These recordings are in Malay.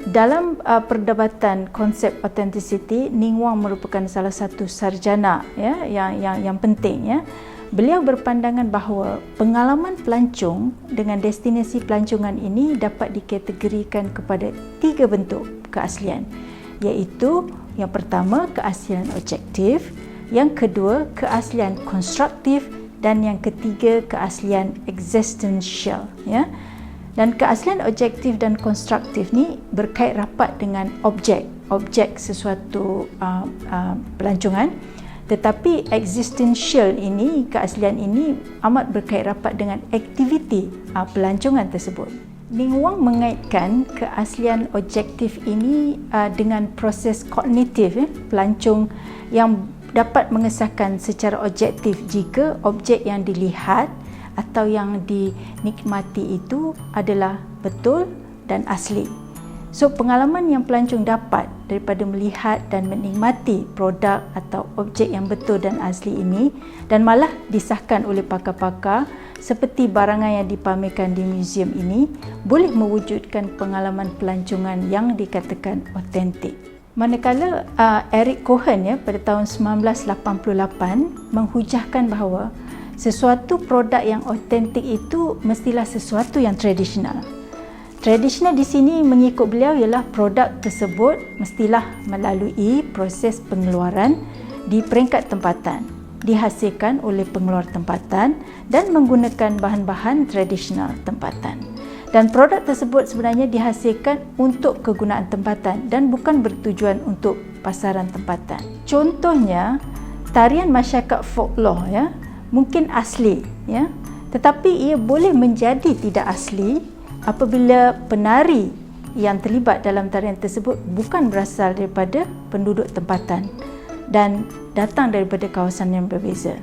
Dalam perdebatan konsep authenticity, Ning Wang merupakan salah satu sarjana ya yang penting ya. Beliau berpandangan bahawa pengalaman pelancong dengan destinasi pelancongan ini dapat dikategorikan kepada 3 bentuk keaslian, iaitu yang pertama keaslian objektif, yang kedua keaslian konstruktif, dan yang ketiga keaslian existential ya. Dan keaslian objektif dan konstruktif ni berkait rapat dengan objek sesuatu pelancongan. Tetapi existential ini, keaslian ini amat berkait rapat dengan aktiviti pelancongan tersebut. Ning Wang mengaitkan keaslian objektif ini dengan proses kognitif pelancong yang dapat mengesahkan secara objektif jika objek yang dilihat atau yang dinikmati itu adalah betul dan asli. So, pengalaman yang pelancong dapat daripada melihat dan menikmati produk atau objek yang betul dan asli ini dan malah disahkan oleh pakar-pakar seperti barangan yang dipamerkan di muzium ini boleh mewujudkan pengalaman pelancongan yang dikatakan autentik. Manakala Eric Cohen pada tahun 1988 menghujahkan bahawa sesuatu produk yang autentik itu mestilah sesuatu yang tradisional. Tradisional di sini mengikut beliau ialah produk tersebut mestilah melalui proses pengeluaran di peringkat tempatan, dihasilkan oleh pengeluar tempatan dan menggunakan bahan-bahan tradisional tempatan. Dan produk tersebut sebenarnya dihasilkan untuk kegunaan tempatan dan bukan bertujuan untuk pasaran tempatan. Contohnya, tarian masyarakat folklore ya, mungkin asli ya, tetapi ia boleh menjadi tidak asli apabila penari yang terlibat dalam tarian tersebut bukan berasal daripada penduduk tempatan dan datang daripada kawasan yang berbeza.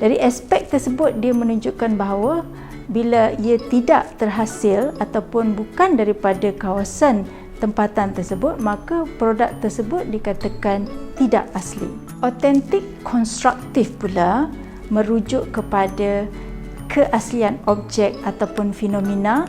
Dari aspek tersebut, dia menunjukkan bahawa bila ia tidak terhasil ataupun bukan daripada kawasan tempatan tersebut, maka produk tersebut dikatakan tidak asli. Autentik konstruktif pula merujuk kepada keaslian objek ataupun fenomena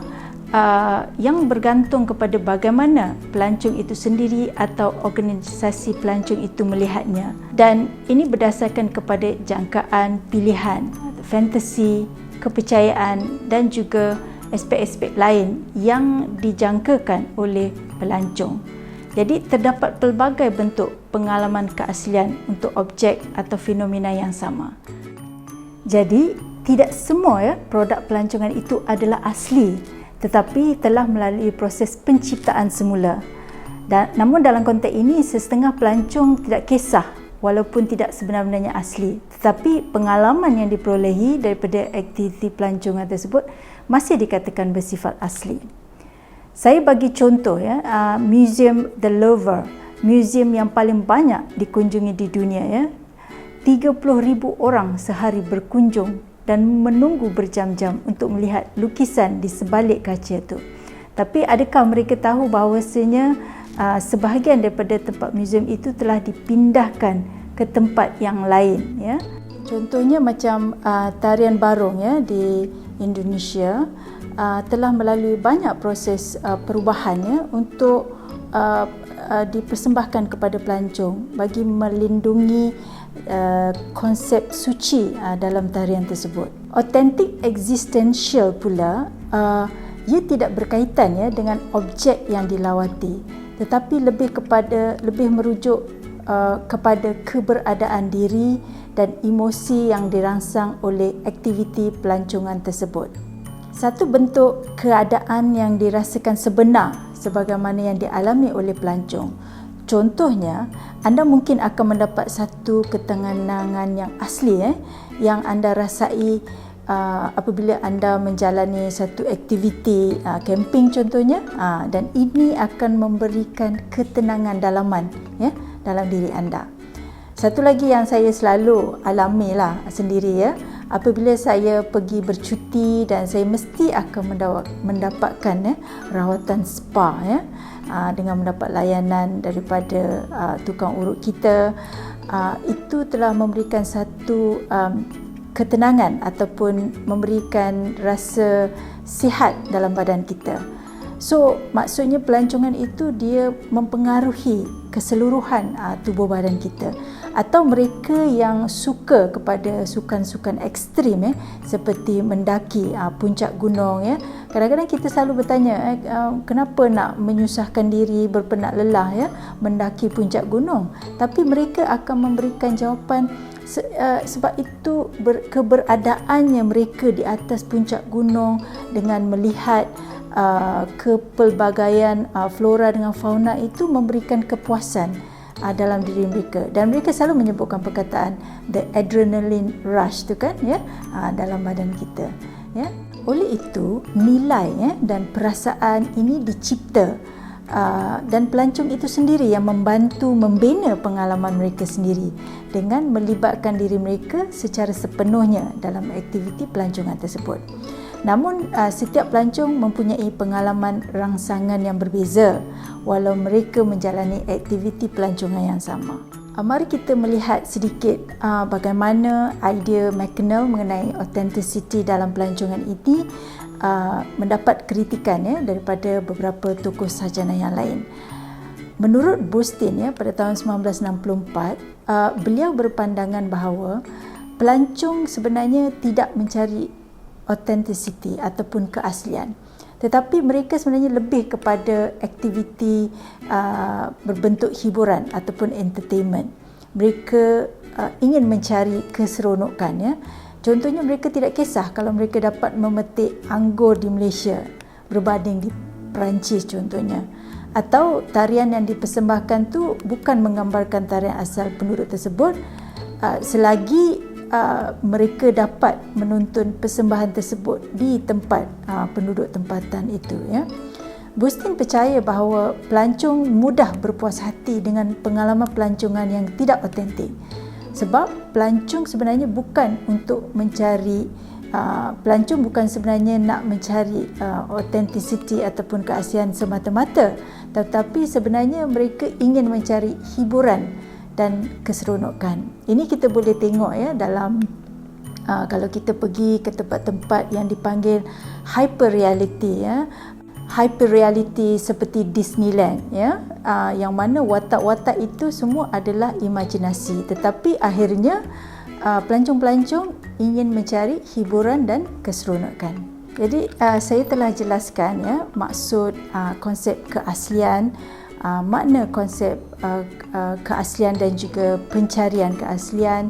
yang bergantung kepada bagaimana pelancong itu sendiri atau organisasi pelancong itu melihatnya, dan ini berdasarkan kepada jangkaan pilihan, fantasi, kepercayaan dan juga aspek-aspek lain yang dijangkakan oleh pelancong. Jadi terdapat pelbagai bentuk pengalaman keaslian untuk objek atau fenomena yang sama. Jadi tidak semua produk pelancongan itu adalah asli, tetapi telah melalui proses penciptaan semula. Namun dalam konteks ini, setengah pelancong tidak kisah walaupun tidak sebenar-benarnya asli, tetapi pengalaman yang diperolehi daripada aktiviti pelancongan tersebut masih dikatakan bersifat asli. Saya bagi contoh Museum The Louvre, muzium yang paling banyak dikunjungi di dunia 30,000 orang sehari berkunjung dan menunggu berjam-jam untuk melihat lukisan di sebalik kaca itu. Tapi adakah mereka tahu bahawasanya sebahagian daripada tempat muzium itu telah dipindahkan ke tempat yang lain ya? Contohnya macam tarian barong di Indonesia telah melalui banyak proses perubahan untuk dipersembahkan kepada pelancong bagi melindungi konsep suci dalam tarian tersebut. Authentic existential pula ia tidak berkaitan dengan objek yang dilawati, tetapi lebih merujuk kepada keberadaan diri dan emosi yang dirangsang oleh aktiviti pelancongan tersebut. Satu bentuk keadaan yang dirasakan sebenar sebagaimana yang dialami oleh pelancong. Contohnya, anda mungkin akan mendapat satu ketenangan yang asli yang anda rasai apabila anda menjalani satu aktiviti camping contohnya, dan ini akan memberikan ketenangan dalaman dalam diri anda. Satu lagi yang saya selalu alami sendiri apabila saya pergi bercuti dan saya mesti akan mendapatkan rawatan spa dengan mendapat layanan daripada tukang urut kita, itu telah memberikan satu ketenangan ataupun memberikan rasa sihat dalam badan kita. So maksudnya pelancongan itu dia mempengaruhi keseluruhan tubuh badan kita. Atau mereka yang suka kepada sukan-sukan ekstrim seperti mendaki puncak gunung Kadang-kadang kita selalu bertanya kenapa nak menyusahkan diri, berpenat lelah mendaki puncak gunung. Tapi mereka akan memberikan jawapan sebab itu keberadaannya mereka di atas puncak gunung dengan melihat kepelbagaian flora dengan fauna itu memberikan kepuasan dalam diri mereka, dan mereka selalu menyebutkan perkataan the adrenaline rush tu kan dalam badan kita Oleh itu nilai dan perasaan ini dicipta dan pelancong itu sendiri yang membantu membina pengalaman mereka sendiri dengan melibatkan diri mereka secara sepenuhnya dalam aktiviti pelancongan tersebut. Namun setiap pelancong mempunyai pengalaman rangsangan yang berbeza walau mereka menjalani aktiviti pelancongan yang sama. Mari kita melihat sedikit bagaimana idea McConnell mengenai authenticity dalam pelancongan ini mendapat kritikan daripada beberapa tokoh sarjana yang lain. Menurut Boorstin pada tahun 1964, beliau berpandangan bahawa pelancong sebenarnya tidak mencari authenticity ataupun keaslian, tetapi mereka sebenarnya lebih kepada aktiviti berbentuk hiburan ataupun entertainment. Mereka ingin mencari keseronokan Contohnya mereka tidak kisah kalau mereka dapat memetik anggur di Malaysia berbanding di Perancis contohnya. Atau tarian yang dipersembahkan tu bukan menggambarkan tarian asal penduduk tersebut selagi mereka dapat menonton persembahan tersebut di tempat penduduk tempatan itu Boorstin percaya bahawa pelancong mudah berpuas hati dengan pengalaman pelancongan yang tidak autentik. Sebab pelancong sebenarnya bukan untuk mencari pelancong bukan sebenarnya nak mencari authenticity ataupun keaslian semata-mata, tetapi sebenarnya mereka ingin mencari hiburan dan keseronokan. Ini kita boleh tengok dalam kalau kita pergi ke tempat-tempat yang dipanggil hyperreality hyperreality seperti Disneyland yang mana watak-watak itu semua adalah imajinasi, tetapi akhirnya pelancong-pelancong ingin mencari hiburan dan keseronokan. Jadi saya telah jelaskan maksud konsep keaslian, makna konsep keaslian dan juga pencarian keaslian,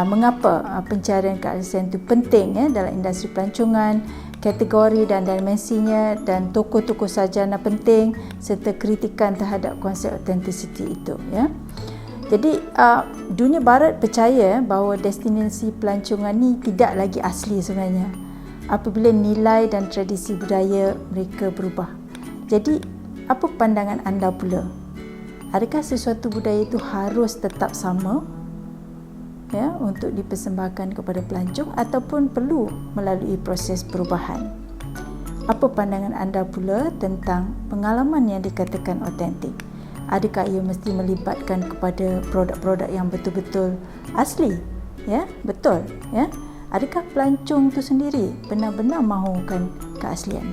mengapa pencarian keaslian itu penting dalam industri pelancongan, kategori dan dimensinya, dan tokoh-tokoh sarjana penting serta kritikan terhadap konsep authenticity itu Jadi dunia barat percaya bahawa destinasi pelancongan ni tidak lagi asli sebenarnya apabila nilai dan tradisi budaya mereka berubah. Jadi apa pandangan anda pula? Adakah sesuatu budaya itu harus tetap sama untuk dipersembahkan kepada pelancong ataupun perlu melalui proses perubahan? Apa pandangan anda pula tentang pengalaman yang dikatakan autentik? Adakah ia mesti melibatkan kepada produk-produk yang betul-betul asli? Betul. Adakah pelancong itu sendiri benar-benar mahukan keaslian?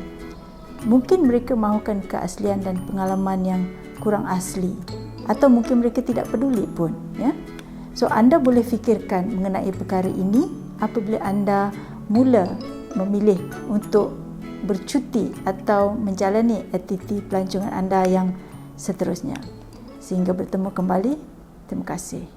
Mungkin mereka mahukan keaslian dan pengalaman yang kurang asli, atau mungkin mereka tidak peduli pun. So anda boleh fikirkan mengenai perkara ini apabila anda mula memilih untuk bercuti atau menjalani aktiviti pelancongan anda yang seterusnya. Sehingga bertemu kembali, terima kasih.